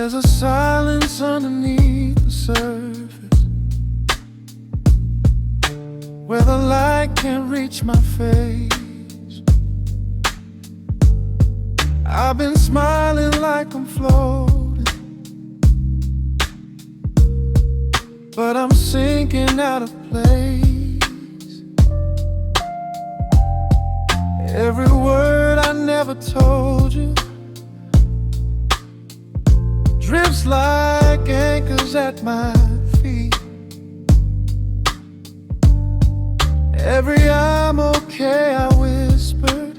There's a silence underneath the surface, where the light can't reach my face. I've been smiling like I'm floating, but I'm sinking out of place. Every word I never told you drifts like anchors at my feet. Every "I'm okay" I whispered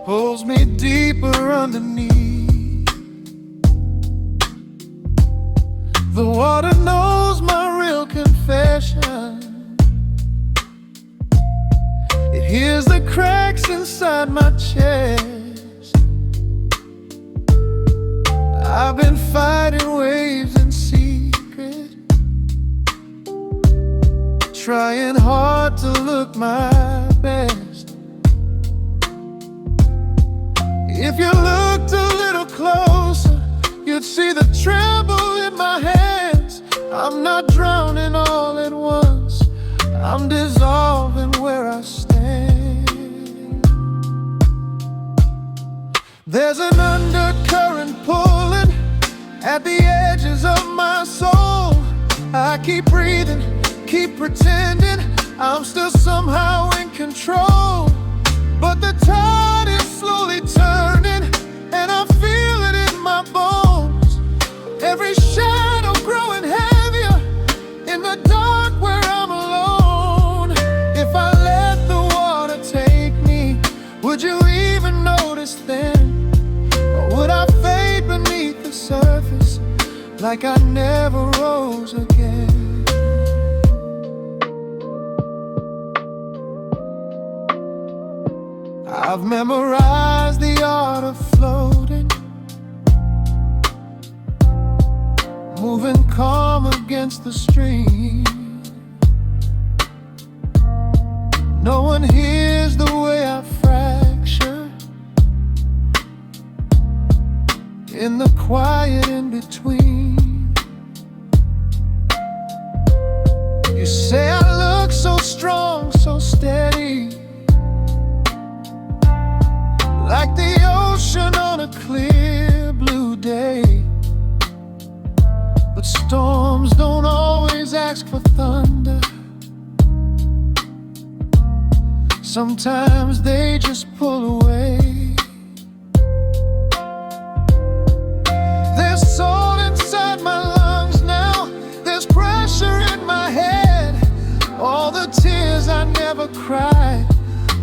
pulls me deeper underneath. The water knows my real confession. It hears the cracks inside my chest. I've been fighting waves in secret, trying hard to look my best. If you looked a little closer, you'd see the tremble in my hands. I'm not drowning all at once, I'm dissolving where I stand. There's an undercurrent pulling at the edges of my soul. I keep breathing, keep pretending I'm still somehow in control, but the tide is slowly turning, and I feel it in my bones. Every shadow growing heavier in the dark where I'm alone. If I let the water take me, would you even notice then? Or would I fade beneath the surface like I never rose again? I've memorized the art of floating, moving calm against the stream. No one hears the way I fracture in the quiet in between. You say I look so strong, so steady, like the ocean on a clear blue day. But storms don't always ask for thunder. Sometimes they just pull away. There's salt inside my lungs now, there's pressure in my head. All the tears I never cried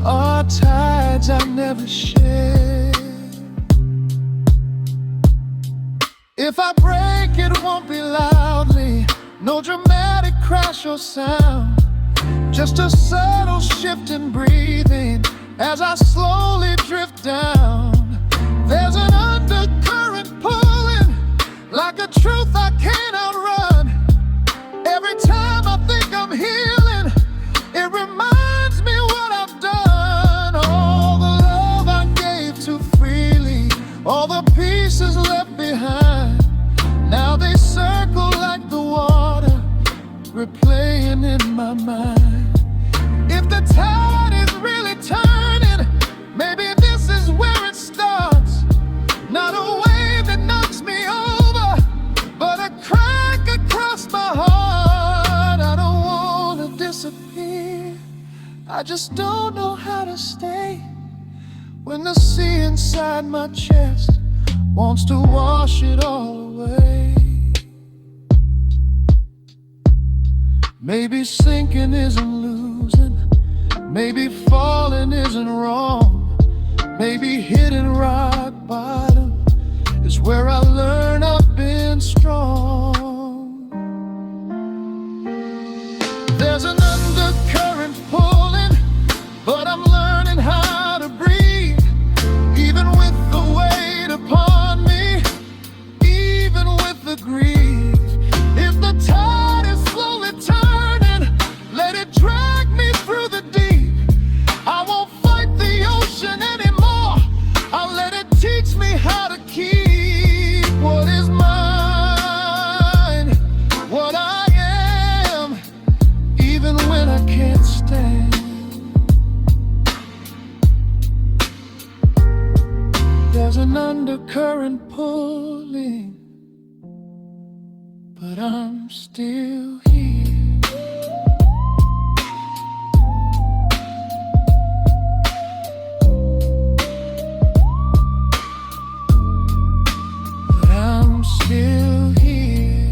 are tides I never shed. If I break, it won't be loudly, no dramatic crash or sound, just a subtle shift in breathing as I slowly drift down. There's an undercurrent pulling like a truth I can't outrun. Every time I think I'm healing, it reminds me what I've done. All the love I gave too freely, all the pieces left behind, now they circle like the water, replaying in my mind. If the tide is really turning, maybe this is where it starts. Not a wave that knocks me over, but a crack across my heart. I don't want to disappear, I just don't know how to stay when the sea inside my chest wants to wash it all away. Maybe sinking isn't losing, maybe falling isn't wrong, maybe hitting rock bottom is where I learn I've been strong. There's an undercurrent pulling, but I'm learning how to breathe, even with the weight upon me, even with the grief. If the tide is slowly turning, let it drag me through the deep. I won't fight the ocean anymore, I'll let it teach me how to keep but I'm still here. But I'm still here.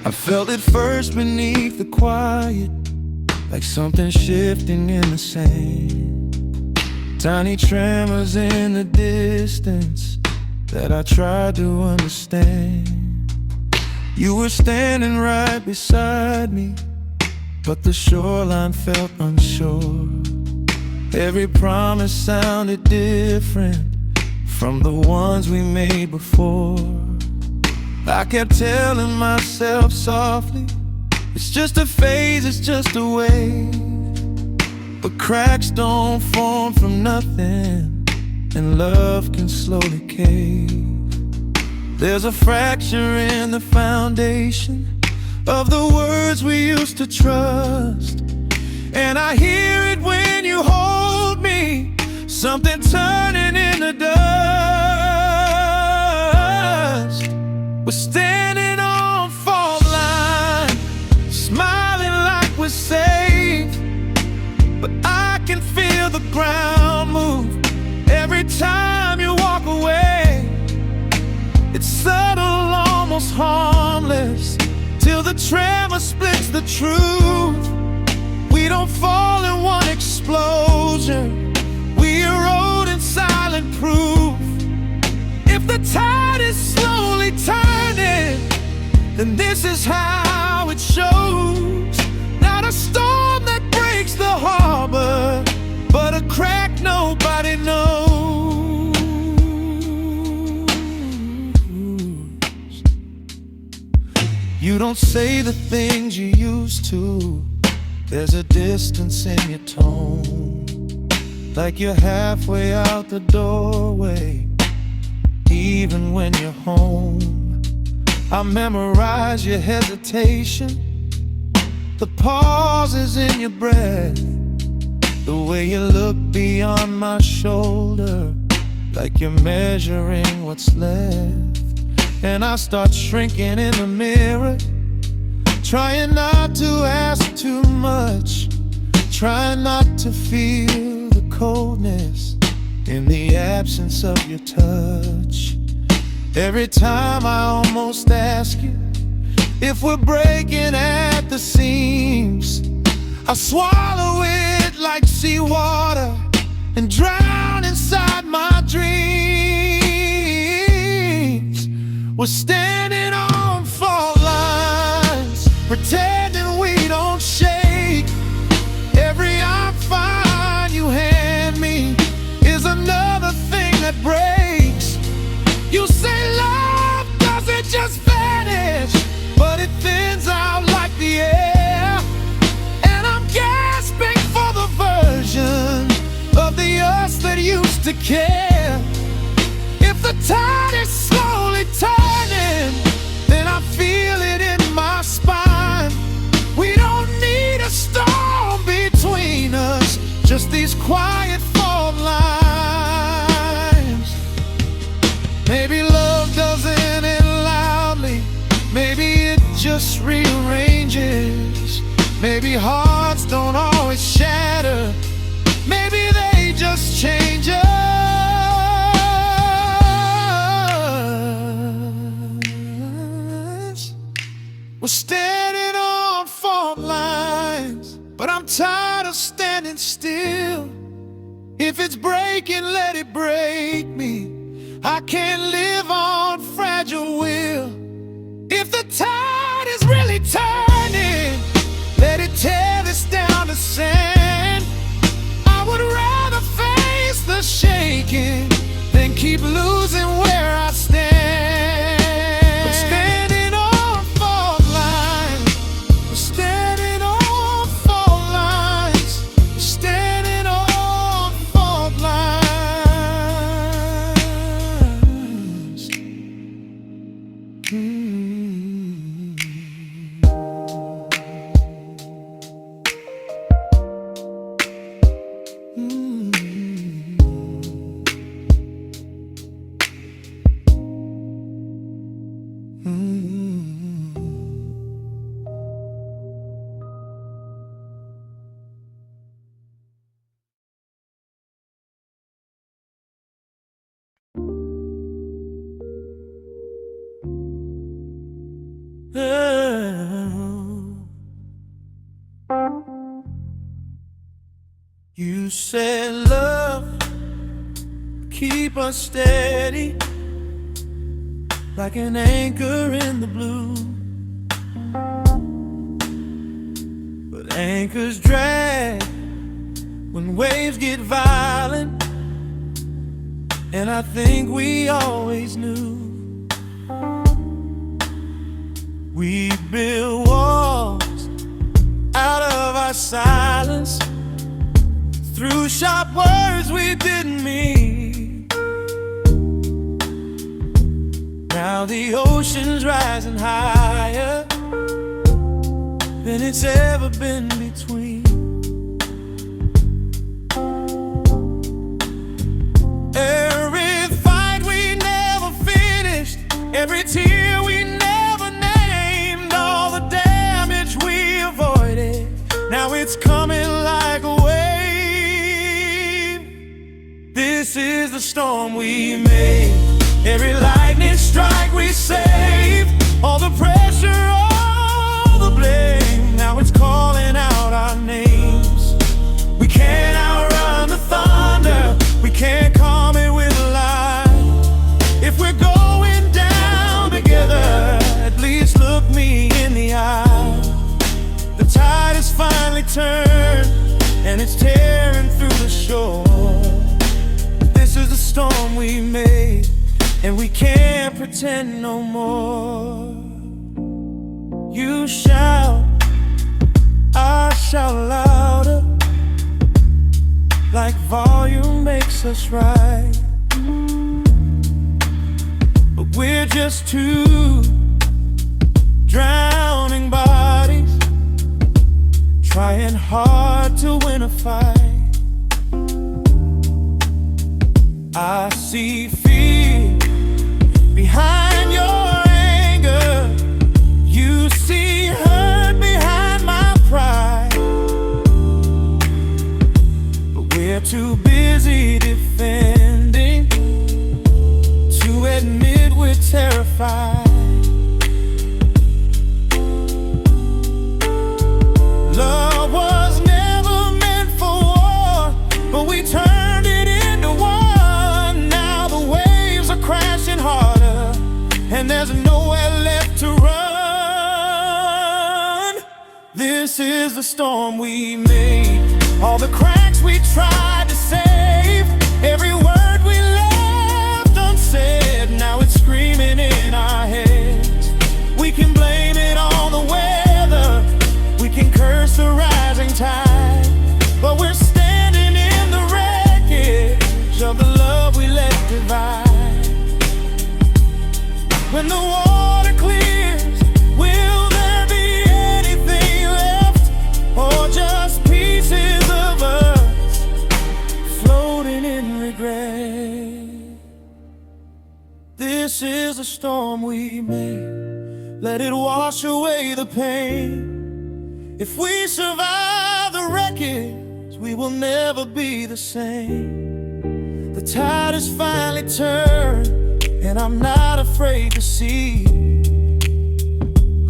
I felt it first beneath the quiet, like something shifting in the sand. Tiny tremors in the distance that I tried to understand. You were standing right beside me, but the shoreline felt unsure. Every promise sounded different from the ones we made before. I kept telling myself softly, it's just a phase, it's just a wave. But cracks don't form from nothing, and love can slowly cave. There's a fracture in the foundation of the words we used to trust, and I hear it when you hold me, something turning in the dust. We're standing on fault line, smiling like we're safe, but I can feel the ground move every time you walk away. It's subtle, almost harmless, till the tremor splits the truth. We don't fall in one explosion, we erode in silent proof. If the tide is slowly turning, then this is how it shows. Not a storm that breaks the harbor, but a crack nobody knows. You don't say the things you used to, there's a distance in your tone, like you're halfway out the doorway, even when you're home. I memorize your hesitation, the pauses in your breath, the way you look beyond my shoulder, like you're measuring what's left. And I start shrinking in the mirror, trying not to ask too much, trying not to feel the coldness in the absence of your touch. Every time I almost ask you if we're breaking at the seams, I swallow it like seawater and drown inside my dreams. We're standing on fault lines, pretending we don't shake. Every I'm fine you hand me is another thing that breaks. You say love doesn't just vanish, but it thins out like the air. And I'm gasping for the version of the us that used to care. If the tide is slowly turning, then I feel it in my spine. We don't need a storm between us, just these quiet fault lines. Maybe love doesn't end loudly, maybe it just rearranges. Maybe hearts don't always shatter, maybe they just change us. We're standing on fault lines, but I'm tired of standing still. If it's breaking, let it break me. I can't live on fragile will. If the tide is really turning, let it tear us down to sand. I would rather face the shaking than keep losing where I stand. You said love, keep us steady, like an anchor in the blue. But anchors drag when waves get violent, and I think we always knew. We build walls out of our silence, through sharp words we didn't mean. Now the ocean's rising higher than it's ever been between. Every fight we never finished, every tear we never named, all the damage we avoided, now it's coming like a wave. This is the storm we made. Every lightning strike we saved, all the pressure, all the blame, now it's calling out our names. We can't outrun the thunder, we can't calm it with a lie. If we're going down together, at least look me in the eye. The tide has finally turned, and it's tearing through the shore. This is the storm we made, and we can't pretend no more. You shout, I shout louder, like volume makes us right. But we're just two drowning bodies, trying hard to win a fight. I see fear behind your anger, you see hurt behind my pride. But we're too busy defending to admit we're terrified. Love was never meant for war, but we turned it into one. Now the waves are crashing harder, and there's nowhere left to run. This is the storm we made, all the cracks we tried to save, every word we left unsaid, now it's screaming in our heads. We can blame it on the weather, we can curse the rising tide, but we're standing in the wreckage of the love we let divide. When the water clears, will there be anything left, or just pieces of us floating in regret? This is the storm we made, let it wash away the pain. If we survive the wreckage, we will never be the same. The tide has finally turned, and I'm not afraid to see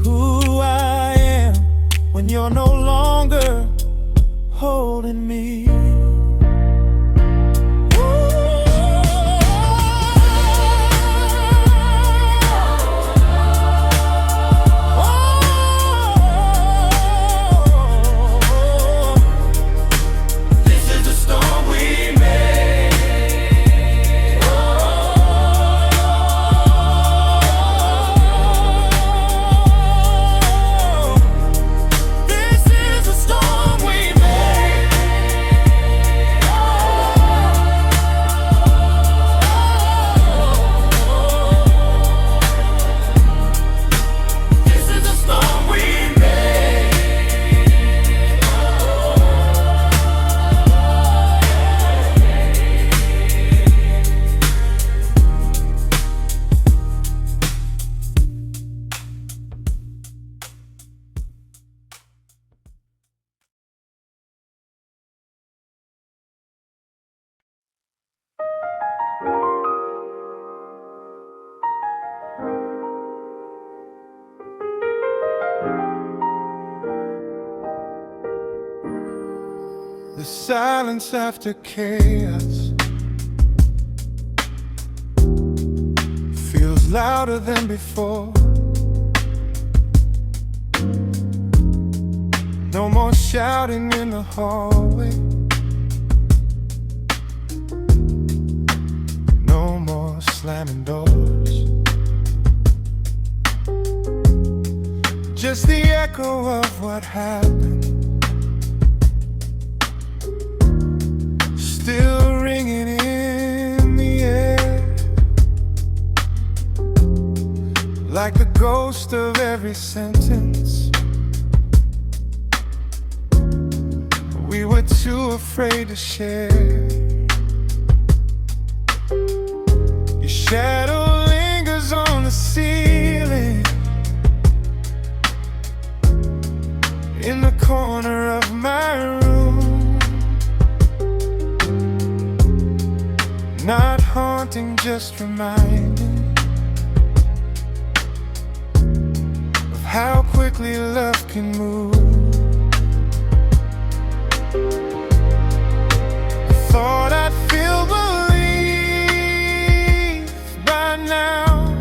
who I am when you're no longer holding me. silence after chaos feels louder than before. No more shouting in the hallway, no more slamming doors. Just the echo of what happened, still ringing in the air, like the ghost of every sentence we were too afraid to share. Your shadow lingers on the ceiling, in the corner of my room, not haunting, just reminding of how quickly love can move. I thought I'd feel relief by now,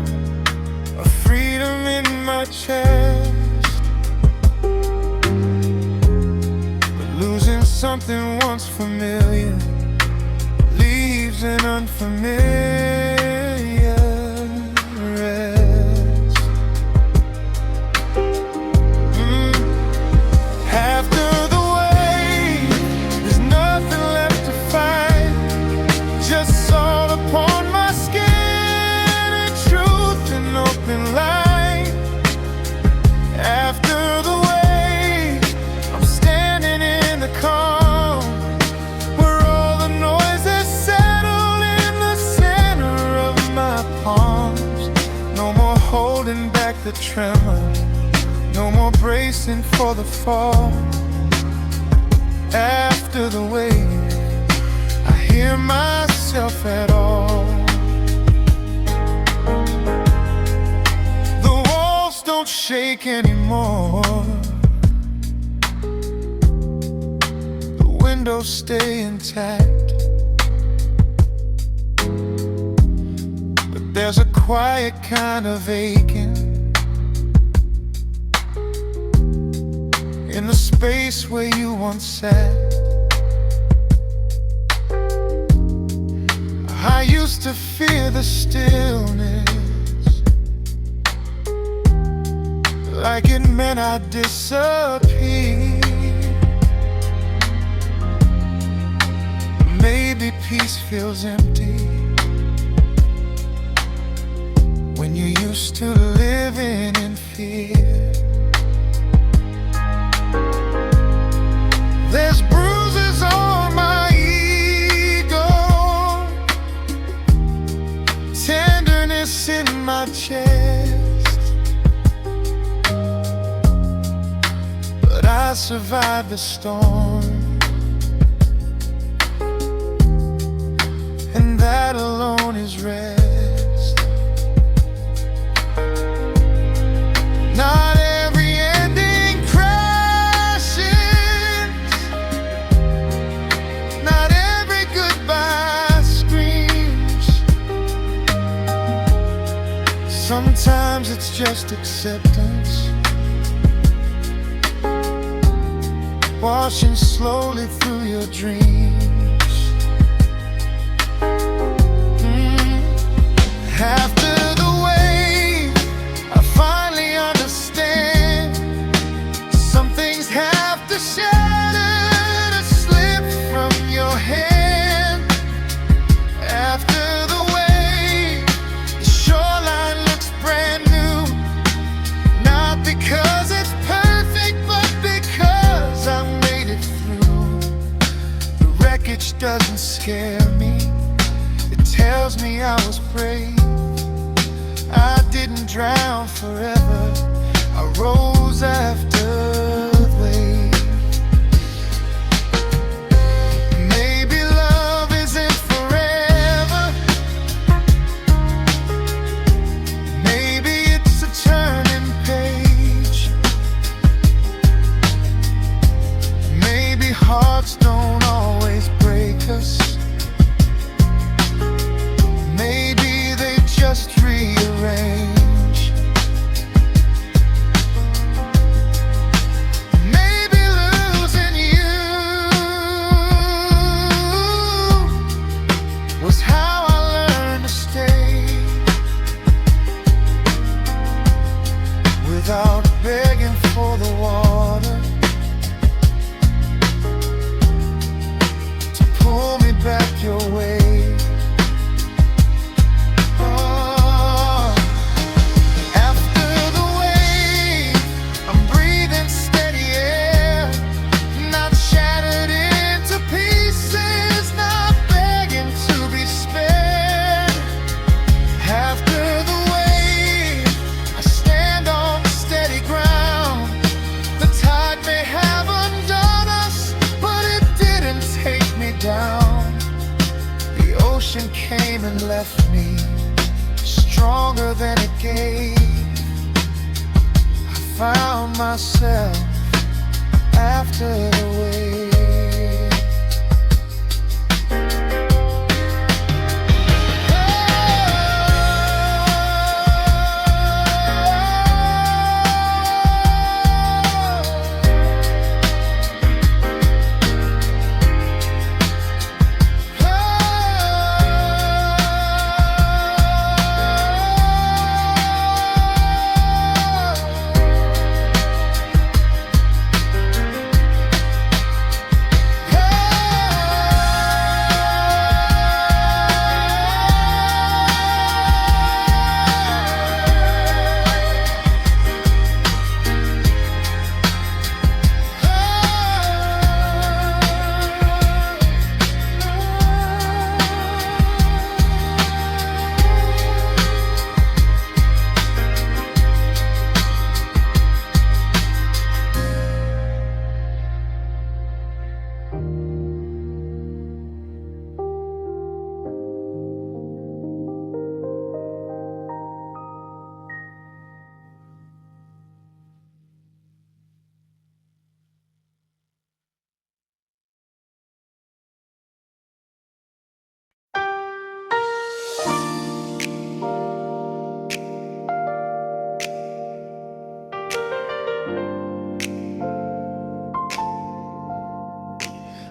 a freedom in my chest, but losing something once familiar leaves an unfamiliar rest. After the wave, there's nothing left to fight, just salt upon my skin and truth in open light. After the wave, I'm standing in the calm, where all the noises settle in the center of my palms. No more holding back the tremor, no more bracing for the fall. After the wave, I hear myself at all. The walls don't shake anymore, the windows stay intact, but there's a quiet kind of aching in the space where you once sat. I used to fear the stillness, like it meant I'd disappear. Maybe peace feels empty when you're used to living in fear. There's bruises on my ego, tenderness in my chest, but I survived the storm, and that alone is rest. Not every ending crashes, not every goodbye screams. Sometimes it's just acceptance, washing slowly through your dreams. After the wave, I finally understand, some things have to shatter to slip from your hand. After the wave, the shoreline looks brand new, not because it's perfect, but because I made it through. The wreckage doesn't scare me, it tells me I was brave. I didn't drown forever, I rose after the wave. Maybe love isn't forever, maybe it's a turning page, maybe hearts don't always without begging for the water to pull me back your way. After the wave, I'm breathing steady air, not shattered into pieces, not begging to be spared. After the wave, I stand on steady ground. The tide may have undone us, but it didn't take me down. The ocean came and left me stronger than it gave. I found myself after the wave.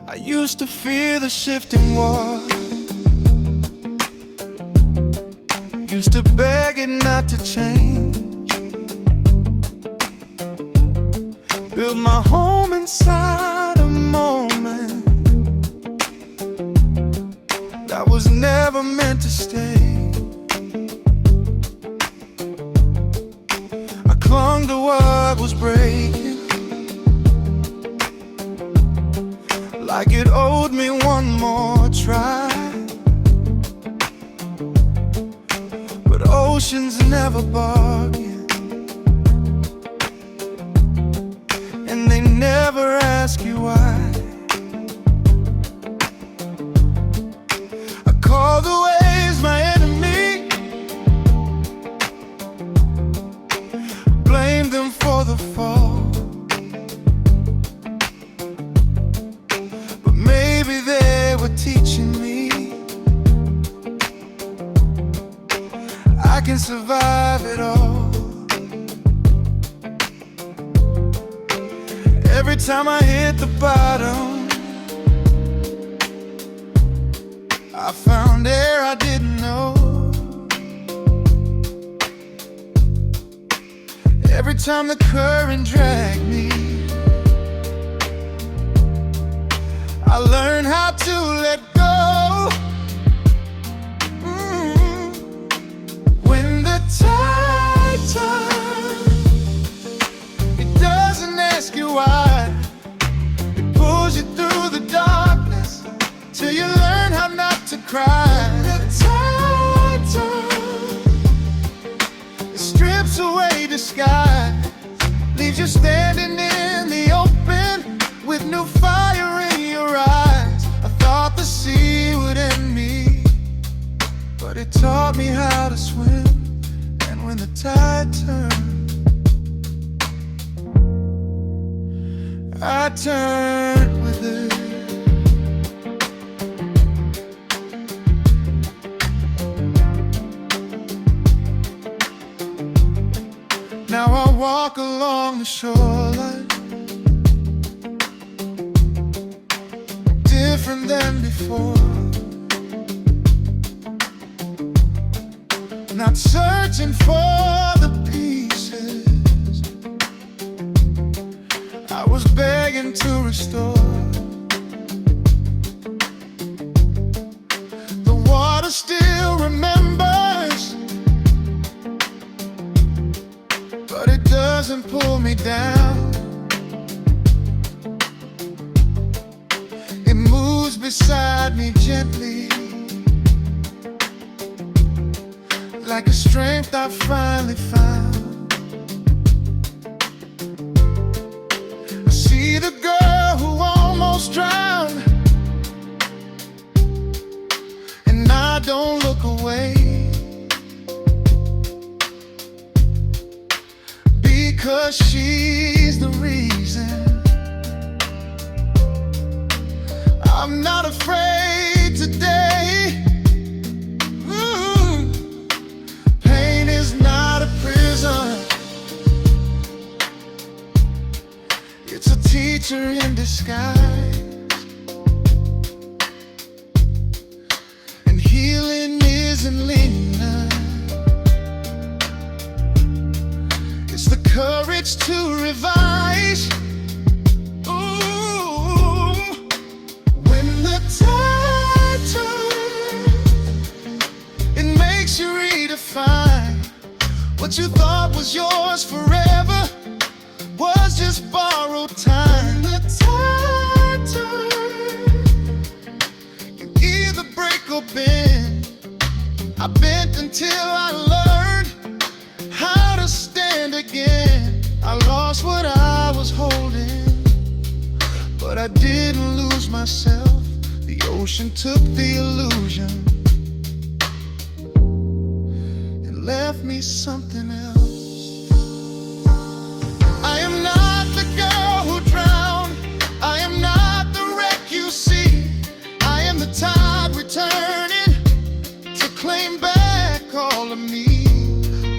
I used to fear the shifting water, used to beg it not to change, build my home inside a moment that was never meant to stay. I clung to what was breaking, like it owed me one more try. But oceans never bargain, and they never ask you why. I call the waves my enemy, blame them for the fall. Teaching me I can survive it all. Every time I hit the bottom, I found air I didn't know. Every time the current dragged me, I learned how to let go. When the tide turns, it doesn't ask you why. It pulls you through the darkness till you learn how not to cry. The tide turns, it strips away disguise, leaves you standing in the open with new fire in your eyes. I thought the sea would end me, but it taught me how to swim. And when the tide turned, I turned with it. Now I walk along the shoreline, different than before. Not searching for the pieces, but it doesn't pull me down. It moves beside me gently, like a strength I finally found. I see the girl who almost drowned, and I don't look away, because she's the reason. I'm not afraid today. Pain is not a prison, it's a teacher in disguise. And healing isn't linear, it's the courage to revise. Ooh, when the tide turns, it makes you redefine what you thought was yours forever was just borrowed time. When the tide turns, you either break or bend. I bent until I learned how to stand again. I lost what I was holding, but I didn't lose myself. The ocean took the illusion and left me something else. I am not the girl who drowned, I am not the wreck you see. I am the tide returning to claim back all of me.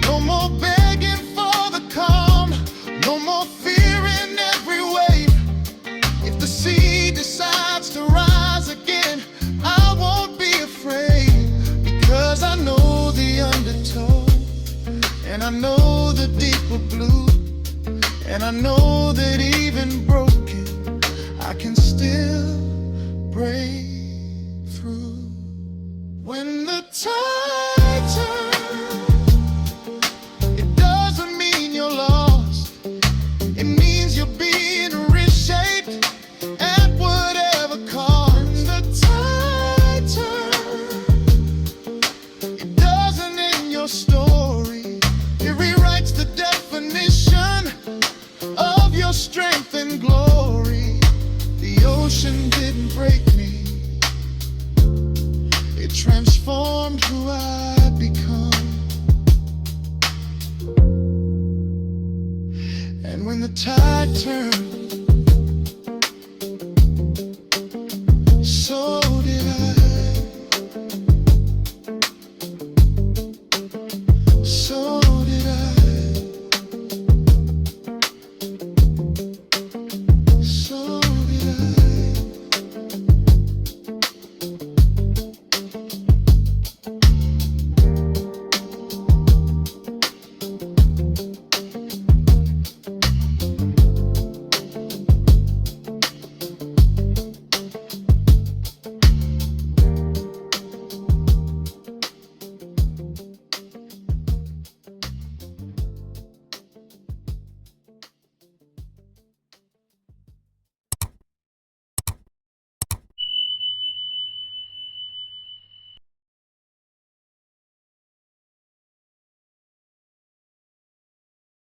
No more begging for the calm, no more fear in every wave. If the sea decides to rise again, I won't be afraid, because I know the undertow, and I know the deeper blue, and I know that even broken, I can still break through. When the tide turns, it doesn't mean you're lost, it means you're being reshaped at whatever cost. When the tide turns, it doesn't end your story, it rewrites the definition of your strength and glory. The ocean didn't break me, it transformed who I'd become. And when the tide turns,